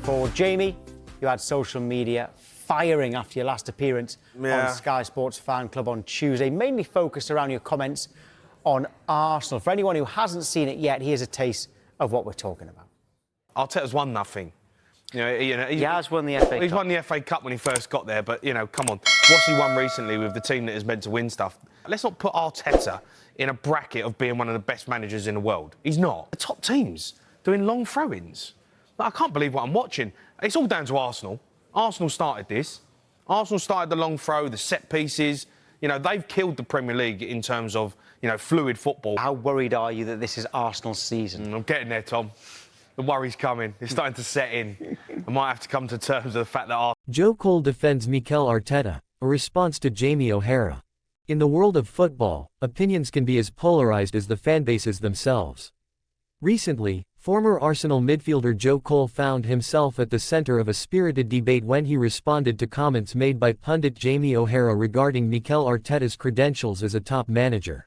For Jamie, you had social media firing after your last appearance on Sky Sports Fan Club on Tuesday, mainly focused around your comments on Arsenal. For anyone who hasn't seen it yet, here's a taste of what we're talking about. Arteta's won nothing. He has won the FA Cup. He's won the FA Cup when he first got there, but, come on. What's he won recently with the team that is meant to win stuff? Let's not put Arteta in a bracket of being one of the best managers in the world. He's not. The top teams doing long throw-ins. I can't believe what I'm watching. It's all down to Arsenal. Arsenal started this. Arsenal started the long throw, the set pieces. They've killed the Premier League in terms of, fluid football. How worried are you that this is Arsenal's season? I'm getting there, Tom. The worry's coming. It's starting to set in. I might have to come to terms with the fact that Cole defends Mikel Arteta, a response to Jamie O'Hara. In the world of football, opinions can be as polarized as the fanbases themselves. Recently, former Arsenal midfielder Cole found himself at the center of a spirited debate when he responded to comments made by pundit Jamie O'Hara regarding Mikel Arteta's credentials as a top manager.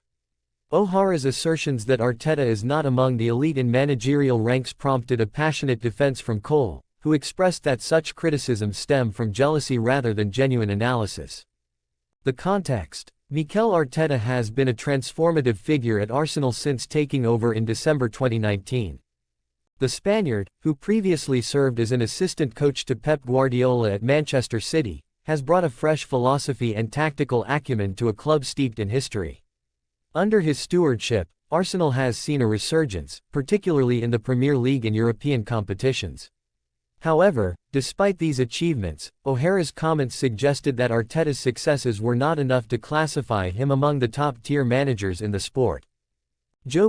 O'Hara's assertions that Arteta is not among the elite in managerial ranks prompted a passionate defense from Cole, who expressed that such criticisms stem from jealousy rather than genuine analysis. The context: Mikel Arteta has been a transformative figure at Arsenal since taking over in December 2019. The Spaniard, who previously served as an assistant coach to Pep Guardiola at Manchester City, has brought a fresh philosophy and tactical acumen to a club steeped in history. Under his stewardship, Arsenal has seen a resurgence, particularly in the Premier League and European competitions. However, despite these achievements, O'Hara's comments suggested that Arteta's successes were not enough to classify him among the top-tier managers in the sport.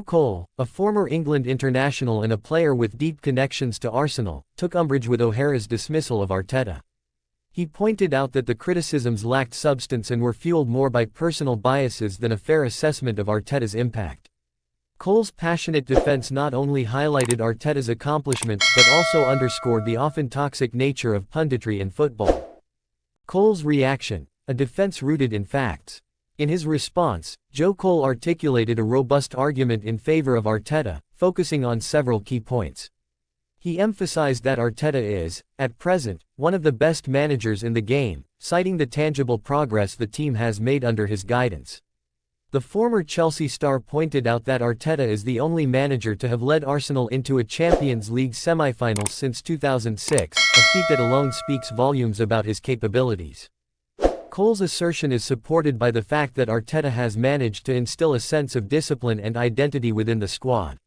Cole, a former England international and a player with deep connections to Arsenal, took umbrage with O'Hara's dismissal of Arteta. He pointed out that the criticisms lacked substance and were fueled more by personal biases than a fair assessment of Arteta's impact. Cole's passionate defense not only highlighted Arteta's accomplishments but also underscored the often toxic nature of punditry in football. Cole's reaction: a defense rooted in facts. In his response, Cole articulated a robust argument in favor of Arteta, focusing on several key points. He emphasized that Arteta is, at present, one of the best managers in the game, citing the tangible progress the team has made under his guidance. The former Chelsea star pointed out that Arteta is the only manager to have led Arsenal into a Champions League semi-final since 2006, a feat that alone speaks volumes about his capabilities. Cole's assertion is supported by the fact that Arteta has managed to instill a sense of discipline and identity within the squad.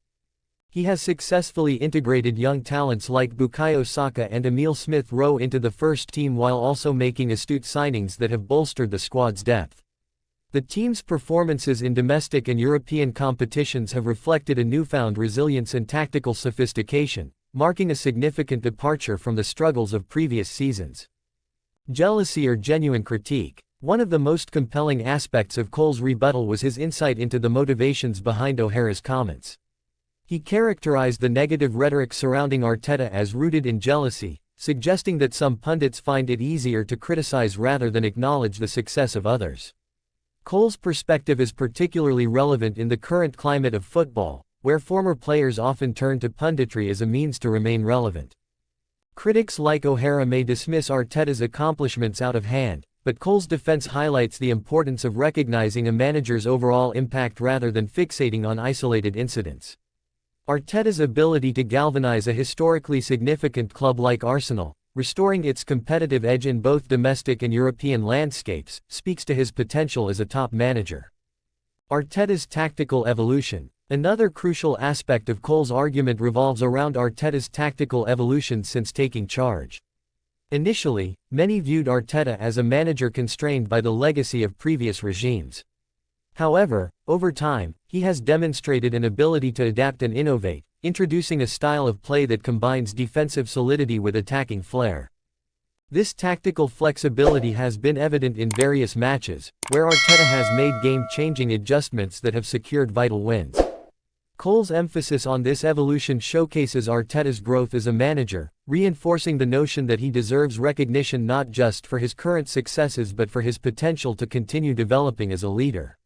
He has successfully integrated young talents like Bukayo Saka and Emile Smith-Rowe into the first team while also making astute signings that have bolstered the squad's depth. The team's performances in domestic and European competitions have reflected a newfound resilience and tactical sophistication, marking a significant departure from the struggles of previous seasons. Jealousy or genuine critique. One of the most compelling aspects of Cole's rebuttal was his insight into the motivations behind O'Hara's comments. He characterized the negative rhetoric surrounding Arteta as rooted in jealousy, suggesting that some pundits find it easier to criticize rather than acknowledge the success of others. Cole's perspective is particularly relevant in the current climate of football, where former players often turn to punditry as a means to remain relevant. Critics like O'Hara may dismiss Arteta's accomplishments out of hand, but Cole's defense highlights the importance of recognizing a manager's overall impact rather than fixating on isolated incidents. Arteta's ability to galvanize a historically significant club like Arsenal, restoring its competitive edge in both domestic and European landscapes, speaks to his potential as a top manager. Arteta's tactical evolution. Another crucial aspect of Cole's argument revolves around Arteta's tactical evolution since taking charge. Initially, many viewed Arteta as a manager constrained by the legacy of previous regimes. However, over time, he has demonstrated an ability to adapt and innovate, introducing a style of play that combines defensive solidity with attacking flair. This tactical flexibility has been evident in various matches, where Arteta has made game-changing adjustments that have secured vital wins. Cole's emphasis on this evolution showcases Arteta's growth as a manager, reinforcing the notion that he deserves recognition not just for his current successes but for his potential to continue developing as a leader.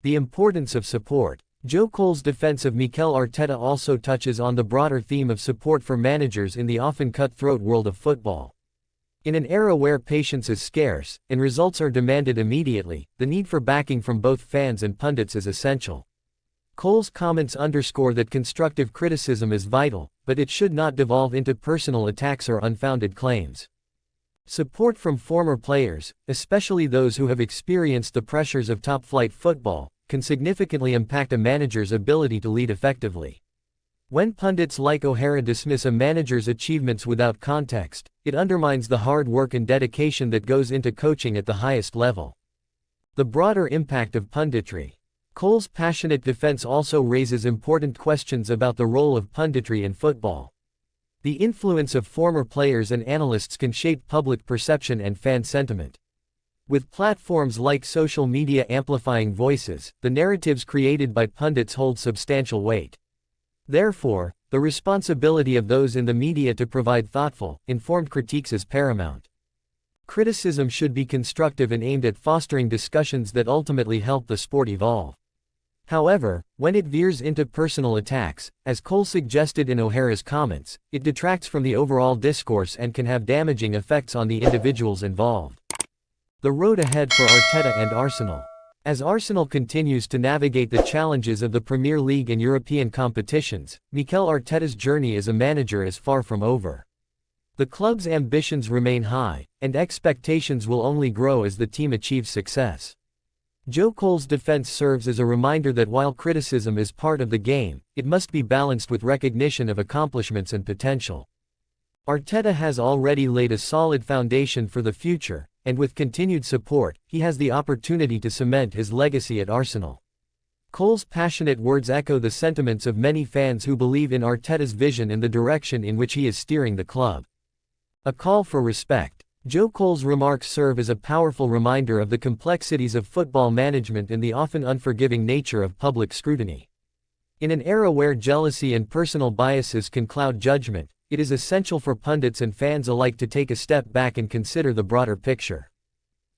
The importance of support. Cole's defense of Mikel Arteta also touches on the broader theme of support for managers in the often cutthroat world of football. In an era where patience is scarce, and results are demanded immediately, the need for backing from both fans and pundits is essential. Cole's comments underscore that constructive criticism is vital, but it should not devolve into personal attacks or unfounded claims. Support from former players, especially those who have experienced the pressures of top-flight football, can significantly impact a manager's ability to lead effectively. When pundits like O'Hara dismiss a manager's achievements without context, it undermines the hard work and dedication that goes into coaching at the highest level. The broader impact of punditry. Cole's passionate defense also raises important questions about the role of punditry in football. The influence of former players and analysts can shape public perception and fan sentiment. With platforms like social media amplifying voices, the narratives created by pundits hold substantial weight. Therefore, the responsibility of those in the media to provide thoughtful, informed critiques is paramount. Criticism should be constructive and aimed at fostering discussions that ultimately help the sport evolve. However, when it veers into personal attacks, as Cole suggested in O'Hara's comments, it detracts from the overall discourse and can have damaging effects on the individuals involved. The road ahead for Arteta and Arsenal. As Arsenal continues to navigate the challenges of the Premier League and European competitions, Mikel Arteta's journey as a manager is far from over. The club's ambitions remain high, and expectations will only grow as the team achieves success. Cole's defense serves as a reminder that while criticism is part of the game, it must be balanced with recognition of accomplishments and potential. Arteta has already laid a solid foundation for the future, and with continued support, he has the opportunity to cement his legacy at Arsenal. Cole's passionate words echo the sentiments of many fans who believe in Arteta's vision and the direction in which he is steering the club. A call for respect. Cole's remarks serve as a powerful reminder of the complexities of football management and the often unforgiving nature of public scrutiny. In an era where jealousy and personal biases can cloud judgment, it is essential for pundits and fans alike to take a step back and consider the broader picture.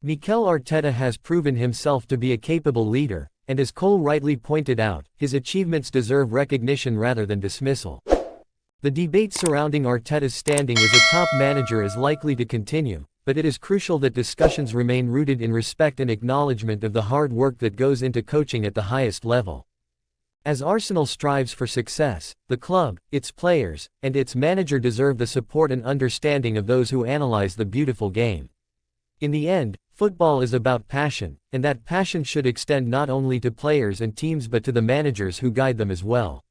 Mikel Arteta has proven himself to be a capable leader, and as Cole rightly pointed out, his achievements deserve recognition rather than dismissal. The debate surrounding Arteta's standing as a top manager is likely to continue, but it is crucial that discussions remain rooted in respect and acknowledgement of the hard work that goes into coaching at the highest level. As Arsenal strives for success, the club, its players, and its manager deserve the support and understanding of those who analyze the beautiful game. In the end, football is about passion, and that passion should extend not only to players and teams but to the managers who guide them as well.